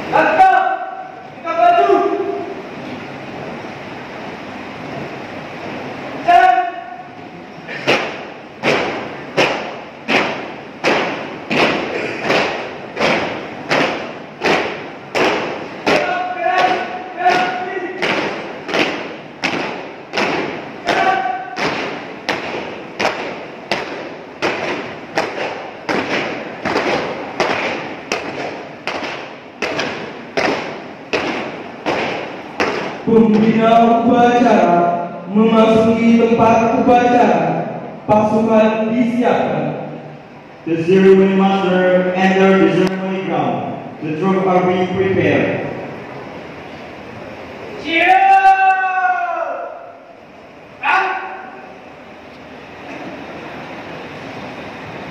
Langkah, kita maju. Jalan. Pembina upacara memasuki tempat upacara. Pasukan disiapkan. The ceremony master enter the ceremony ground. The troops are being prepared.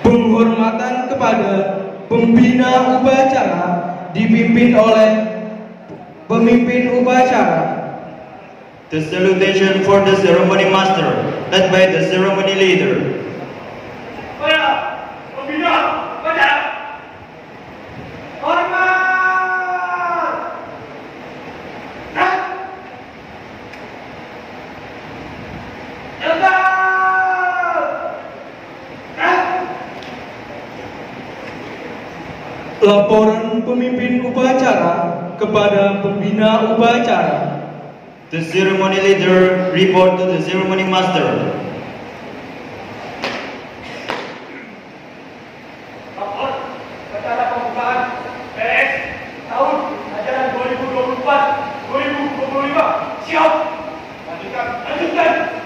Penghormatan kepada pembina upacara dipimpin oleh pemimpin upacara. The salutation for the ceremony master, led by the ceremony leader. Para pembina upacara. Hormat. Laporan pemimpin upacara kepada pembina upacara. The ceremony leader report to the ceremony master. Lapor acara pembukaan PS tahun ajaran 2024-2025. Siap. Lanjutkan.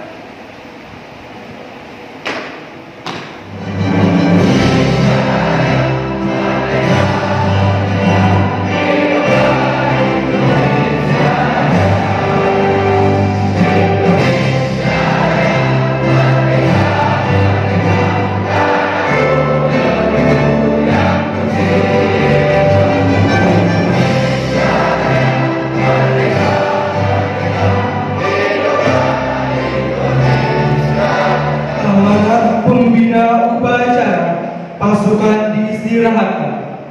Pasukan diistirahatkan.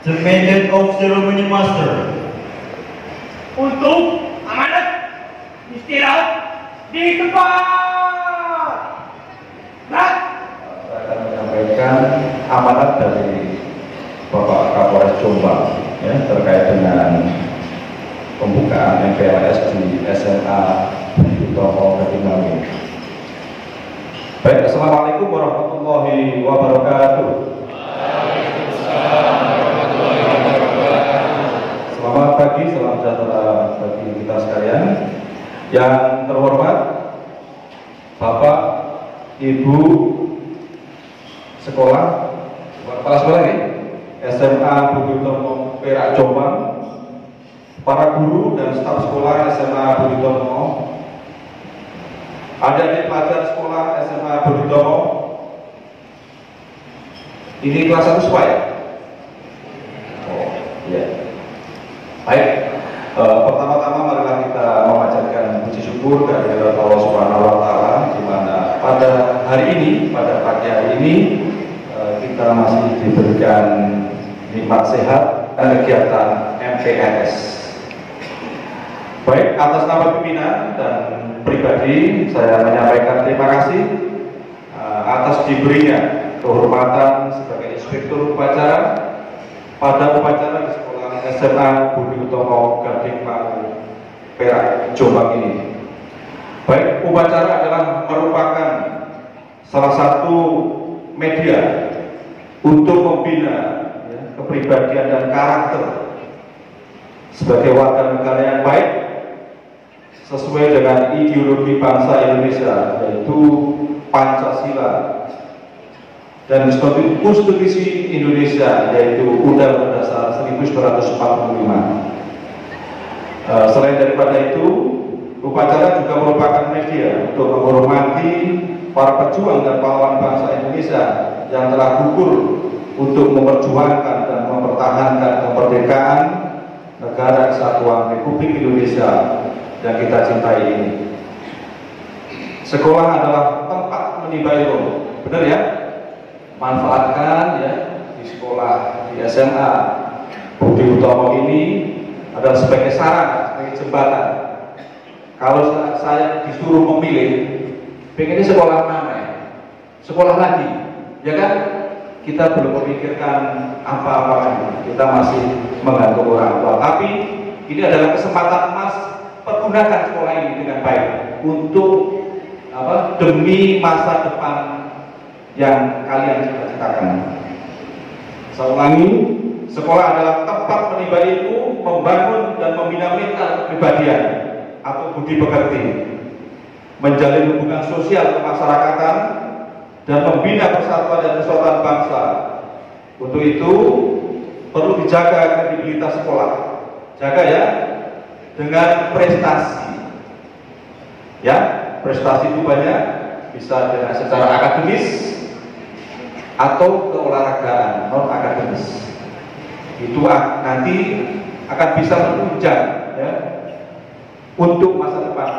The mandate of ceremony master. Untuk amanat istirahat di tempat. Berat. Saya akan menyampaikan amanat dari Bapak Kapolres Jombang ya, terkait dengan pembukaan MPLS di SMA Budi Utomo Kedingawi. Baik, assalamualaikum warahmatullahi wabarakatuh. Selamat pagi, salam sejahtera bagi kita sekalian. Yang terhormat Bapak, Ibu sekolah, kepala sekolah ini SMA Budi Utomo Perak Jombang, para guru dan staf sekolah SMA Budi Utomo, adik-adik pelajar sekolah SMA Budi Utomo. Ini kelas 1 SPA ya? Oh, iya. Baik, pertama-tama marilah kita memanjatkan puji syukur kehadirat Allah Subhanahu wa Ta'ala, di mana pada hari ini, pada pagi hari ini kita masih diberikan nikmat sehat dan kegiatan MPLS. Baik, atas nama pimpinan dan pribadi saya menyampaikan terima kasih atas diberinya kehormatan sebagai inspektur upacara pada upacara di sekolah SMA Budi Utomo Gading Paku Perak Jombang ini. Baik, upacara adalah merupakan salah satu media untuk membina ya, kepribadian dan karakter sebagai warga negara yang baik sesuai dengan ideologi bangsa Indonesia, yaitu Pancasila, dan konstitusi Indonesia, yaitu Undang-Undang Dasar 1945. Selain daripada itu, upacara juga merupakan media untuk menghormati para pejuang dan pahlawan bangsa Indonesia yang telah gugur untuk memperjuangkan dan mempertahankan kemerdekaan negara kesatuan Republik Indonesia yang kita cintai ini. Sekolah adalah tempat menimba ilmu, benar ya? Manfaatkan ya di sekolah, di SMA, Budi Utomo ini adalah sebagai sarana, sebagai jembatan. Kalau saya disuruh memilih, pengennya sekolah mana ya? Sekolah lagi, ya kan? Kita belum memikirkan apa-apa lagi. Kita masih menggantung orang tua. Tapi ini adalah kesempatan emas. Pergunakan sekolah ini dengan baik untuk demi masa depan yang kalian cita-citakan. Saya ulangi, sekolah adalah tempat menimba ilmu, membangun dan membina mental kepribadian atau budi pekerti, menjalin hubungan sosial kemasyarakatan, dan membina persatuan dan kesatuan bangsa. Untuk itu perlu dijaga kredibilitas sekolah. Jaga ya, dengan prestasi. Ya, prestasi itu banyak, bisa dengan secara akademis atau keolahragaan non akademis. Itu nanti akan bisa menunjang ya untuk masa depan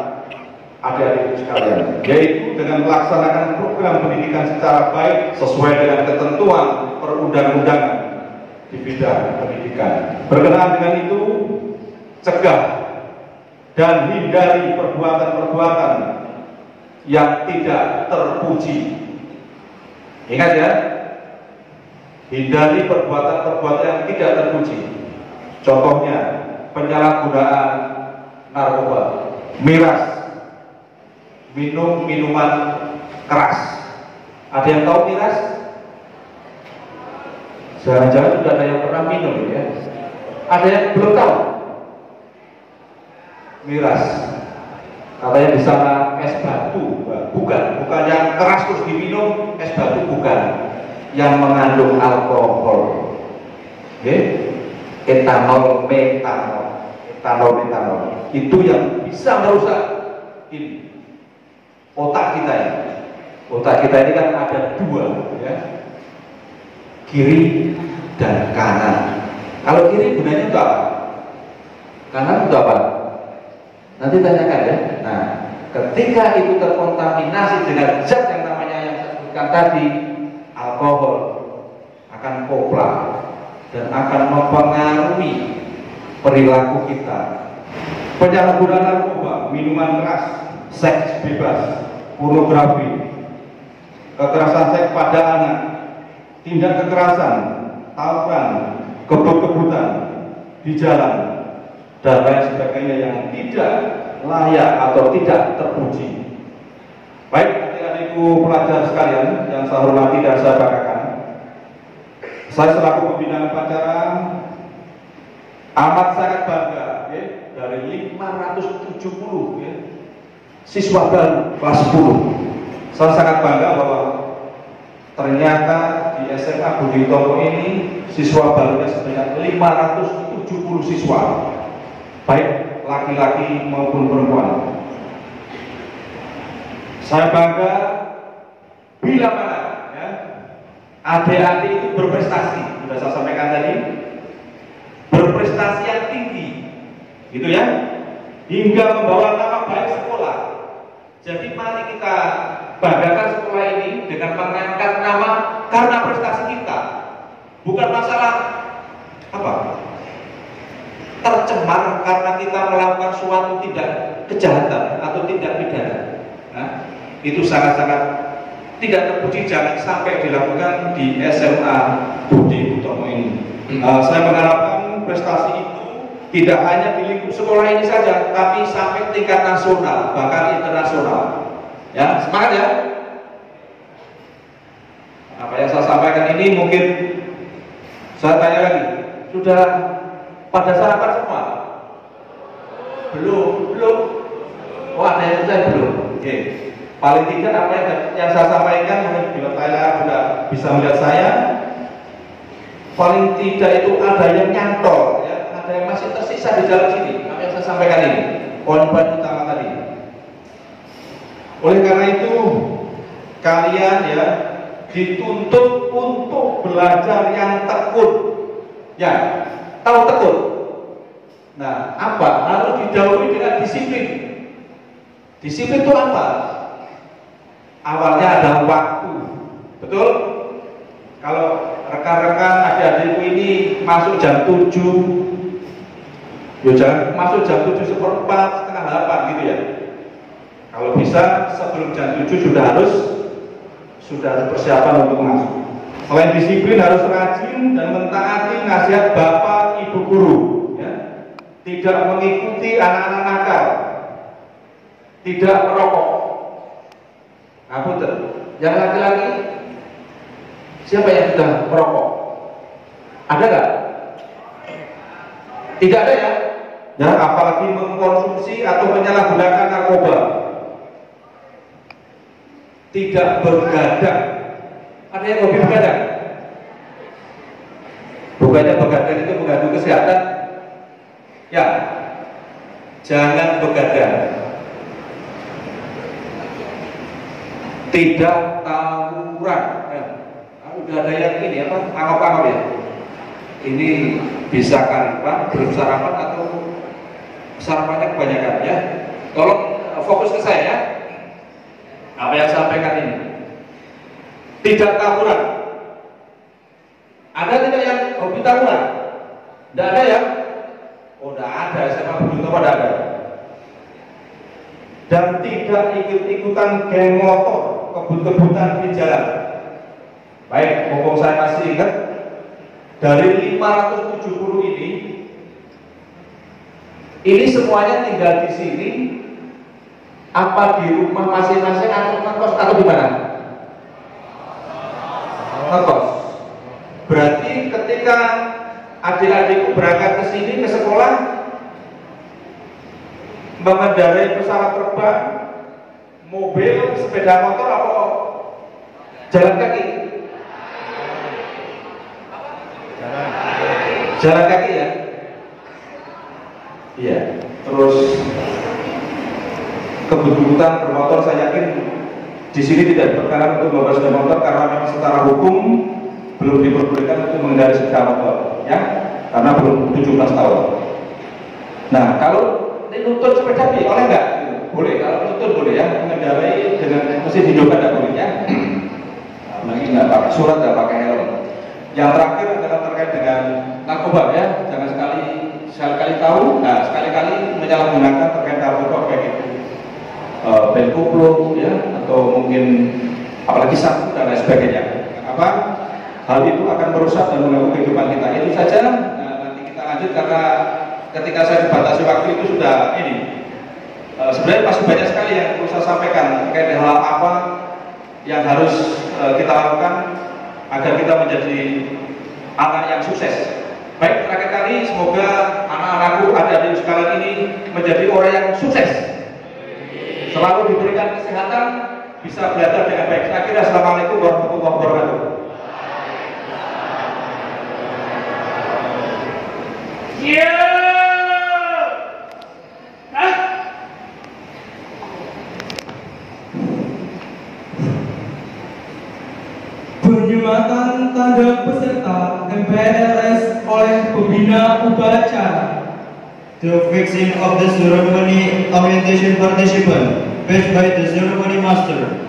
adik-adik sekalian, yaitu dengan melaksanakan program pendidikan secara baik sesuai dengan ketentuan perundang-undangan di bidang pendidikan. Berkenaan dengan itu, cegah dan hindari perbuatan-perbuatan yang tidak terpuji. Ingat ya, hindari perbuatan-perbuatan yang tidak terpuji. Contohnya, penyalahgunaan narkoba, miras, minum minuman keras. Ada yang tahu miras? Jangan-jangan sudah ada yang pernah minum ya. Ada yang belum tahu? Miras, katanya di sana es batu, bukan yang keras terus diminum, es batu bukan, yang mengandung alkohol, etanol, metanol, itu yang bisa merusak ini otak kita ya. Otak kita ini kan ada dua ya, kiri dan kanan. Kalau kiri gunanya untuk apa? Kanan untuk apa? Nanti tanyakan ya. Nah, ketika itu terkontaminasi dengan zat yang namanya yang saya sebutkan tadi, alkohol, akan koplah dan akan mempengaruhi perilaku kita. Penyalahgunaan narkoba, minuman keras, seks bebas, pornografi, kekerasan seks pada anak, tindak kekerasan, tawuran, kebut-kebutan di jalan, dan lain sebagainya yang tidak layak atau tidak terpuji. Baik adik-adikku pelajar sekalian yang saya hormati dan saya banggakan, saya selaku pembina upacara amat sangat bangga ya, dari 570 ya, siswa baru kelas 10. Saya sangat bangga bahwa ternyata di SMA Budi Utomo ini siswa barunya sebanyak 570 siswa, baik laki-laki maupun perempuan. Saya bangga bila mana ya, adik-adik itu berprestasi, sudah saya sampaikan tadi, berprestasi yang tinggi, gitu ya, hingga membawa nama baik sekolah. Jadi mari kita banggakan sekolah ini dengan mengangkat nama karena prestasi kita, bukan masalah apa tercemar karena kita melakukan suatu tindak kejahatan atau tindak pidana. Nah, itu sangat-sangat tidak terpuji, jangan sampai dilakukan di SMA Budi Utomo ini. Saya mengharapkan prestasi itu tidak hanya di lingkup sekolah ini saja, tapi sampai tingkat nasional, bahkan internasional. Ya, semangat ya. Apa yang saya sampaikan ini mungkin saya tanya lagi, sudah pada sarapan semua? Belum. Oh, ada yang saya belum. Oke. Paling tidak apa yang saya sampaikan, mungkin bila saya sudah bisa melihat saya, paling tidak itu ada yang nyantol, ya, ada yang masih tersisa di dalam sini. Apa yang saya sampaikan ini, poin-poin utama tadi. Oleh karena itu, kalian ya dituntut untuk belajar yang tekun. Ya, tahu tekun. Nah, apa? Harus didahului dengan disiplin. Disiplin itu apa? Awalnya ada waktu, betul? Kalau rekan-rekan adik-adikku ini masuk jam 7. Ya jangan masuk jam 7:04, setengah 8 gitu ya. Kalau bisa sebelum jam 7 sudah harus persiapan untuk masuk. Selain disiplin harus rajin dan mentaati nasihat bapak ibu guru, ya. Tidak mengikuti anak-anak nakal, tidak merokok. Ngapunten, yang laki-laki siapa yang sudah merokok? Ada nggak? Tidak ada ya? Ya, apalagi mengkonsumsi atau menyalahgunakan narkoba. Tidak begadang. Ada yang hobi begadang? Bukannya begadang itu mengganggu kesehatan? Ya, jangan begadang. Tidak tawuran. Udah ada yang ini apa? Angop-angop ya. Ini bisa kan Pak, belum sarapan atau sarapannya kebanyakan ya. Tolong fokus ke saya ya. Apa yang saya sampaikan ini. Tidak tawuran. Ada tidak yang hobi tawuran? Tidak ada ya? Oh, tidak ada. Saya belum tahu ada. Dan tidak ikut-ikutan geng motor, kebut-kebutan di jalan. Baik, mumpung saya masih ingat, dari 570 ini semuanya tinggal di sini, apa di rumah masing-masing atau ngekos atau di mana? Ngekos. Berarti ketika adik-adikku berangkat ke sini ke sekolah, mengendarai pesawat terbang, mobil, sepeda motor, atau jalan kaki? Jalan kaki ya? Iya. Terus kebutuhan bermotor, saya yakin di sini tidak diperkenankan untuk membawa sepeda motor karena memang secara hukum belum diperbolehkan untuk mengendarai sepeda motor, ya, karena belum 17 tahun. Nah, kalau nuntun sepeda oleh nggak? Boleh, kalau nuntun boleh ya, mengendarai dengan mesin hidupkan tidak boleh ya. Lagi nggak pakai surat, nggak pakai helm. Yang terakhir adalah terkait dengan narkoba ya, jangan sekali-kali tahu, nah sekali-kali menyalahgunakan terkait narkoba kayak gitu, band koplo ya, atau mungkin apalagi sabu dan lain sebagainya. Apa? Hal itu akan merusak dan mengganggu kehidupan kita. Itu saja. Nah, nanti kita lanjut karena ketika saya dibatasi waktu itu sudah ini. Sebenarnya masih banyak sekali yang perlu saya sampaikan terkait hal apa yang harus kita lakukan agar kita menjadi anak yang sukses. Baik, terakhir kali semoga anak-anakku, adik-adik sekalian ini menjadi orang yang sukses. Selalu diberikan kesehatan, bisa belajar dengan baik. Akhirnya, assalamualaikum warahmatullahi wabarakatuh. Penyematan tanda peserta MPLS oleh pembina upacara. The fixing of the ceremony orientation participant, fetched by the ceremony master.